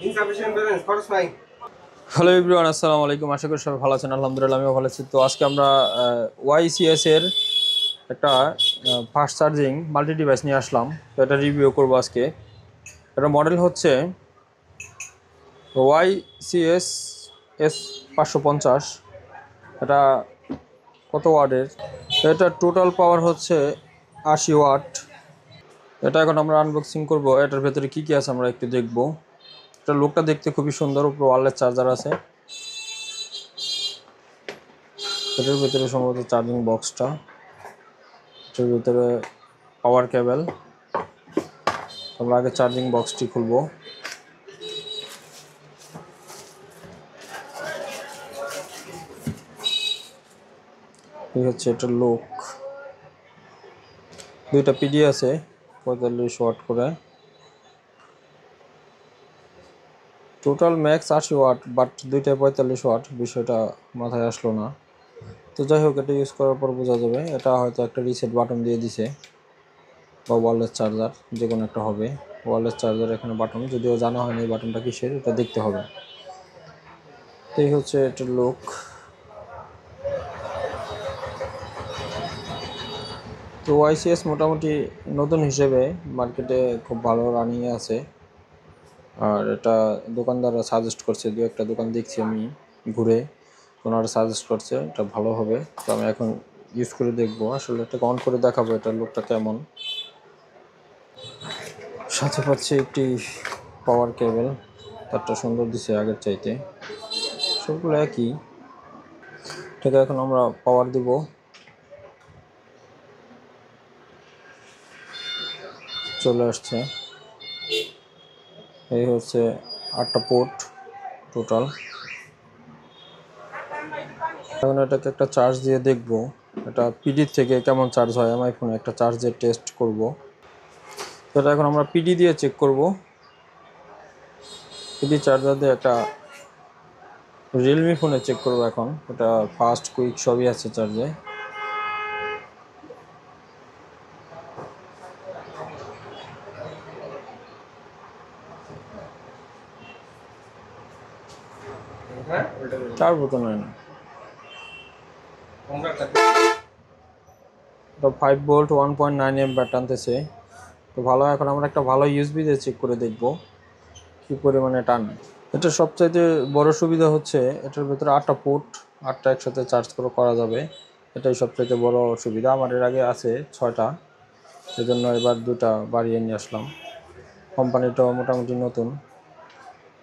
ইনসাফিশিয়েন্ট balance খরচ নাই। Hello everyone, আসসালামু আলাইকুম। আশা করি সবাই ভালো আছেন। আলহামদুলিল্লাহ আমিও ভালো আছি। তো আজকে আমরা ওয়াইসিএস এর একটা ফাস্ট চার্জিং মাল্টি ডিভাইস নিয়ে আসলাম। তো এটা রিভিউ করবো আজকে। এটা মডেল হচ্ছে ওয়াইসিএস S550। এটা কত ওয়াটের? এটা টোটাল পাওয়ার হচ্ছে 80 ওয়াট। এটা এখন আমরা আনবক্সিং করব। এটার ভেতরে কি কি আছে আমরা একটু দেখব। এটা লুকটা দেখতে খুবই সুন্দর। উপরে ওয়্যারলেস চার্জার আছে। এটার ভিতরে সম্ভবত চার্জিং বক্সটা, এটার ভিতরে পাওয়ার কেবল। আমরা আগে চার্জিং বক্সটি খুলবো। এই হচ্ছে এটার লুক। দুইটা পিডি আছে 45 ওয়াট করে। টোটাল ম্যাক্স 80 ওয়াট, বাট দুইটা 45 ওয়াট। বিষয়টা মাথায় আসলো না। তো যাই হোক, এটা ইউজ করার পর বোঝা যাবে। এটা হয়তো একটা রিসেট বাটন দিয়ে দিছে, বা ওয়্যারলেস চার্জার, যে কোনো একটা হবে। ওয়্যারলেস চার্জার এখানে বাটন, যদিও জানা হয়নি এই বাটনটা কিসের, এটা দেখতে হবে। তো এই হচ্ছে এটার লুক। তো ওয়াইসিএস মোটামুটি নতুন হিসেবে মার্কেটে খুব ভালো রানিংয়ে আছে। আর এটা দোকানদাররা সাজেস্ট করছে, দু একটা দোকান দেখছি আমি ঘুরে, ওনারা সাজেস্ট করছে এটা ভালো হবে। তো আমি এখন ইউজ করে দেখবো, আসলে এটাকে অন করে দেখাবো এটার লুকটা কেমন। সাথে পাচ্ছি একটি পাওয়ার কেবল, তারটা সুন্দর দিছে আগের চাইতে। সবগুলো একই। ঠিক এখন আমরা পাওয়ার দিব। চলে আসছে। এই হচ্ছে 8টা পোর্ট টোটাল। এখন এটাকে একটা চার্জ দিয়ে দেখবো এটা পিডি থেকে কেমন চার্জ হয়। আমার ফোনে একটা চার্জের টেস্ট করব। এটা এখন আমরা পিডি দিয়ে চেক করব। পিডি চার্জার দিয়ে একটা রিয়েলমি ফোনে চেক করব এখন। এটা ফাস্ট কুইক সবই আছে চার্জে। চার বোতল হয় না, তো 5 ভোল্ট 1.9 অ্যাম্পিয়ার টানতেছে। তো ভালো। এখন আমরা একটা ভালো ইউএসবি দিয়ে চেক করে দেখব কি পরিমাণে টানে। এটা সবচাইতে বড় সুবিধা হচ্ছে এটার ভিতরে 8টা পোর্ট, 8টা একসাথে চার্জ করা যাবে। এটাই সবচাইতে বড় সুবিধা। আমার এর আগে আছে 6টা, সেজন্য এবার 2টা বাড়িয়ে নিয়ে আসলাম। কোম্পানিটাও মোটামুটি নতুন।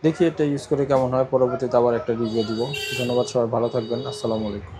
দেখি এটা ইউজ করে কেমন হয়। পরবর্তীতে আবার একটা রিভিউ দিব। ধন্যবাদ, সবাই ভালো থাকবেন। আসসালামু আলাইকুম।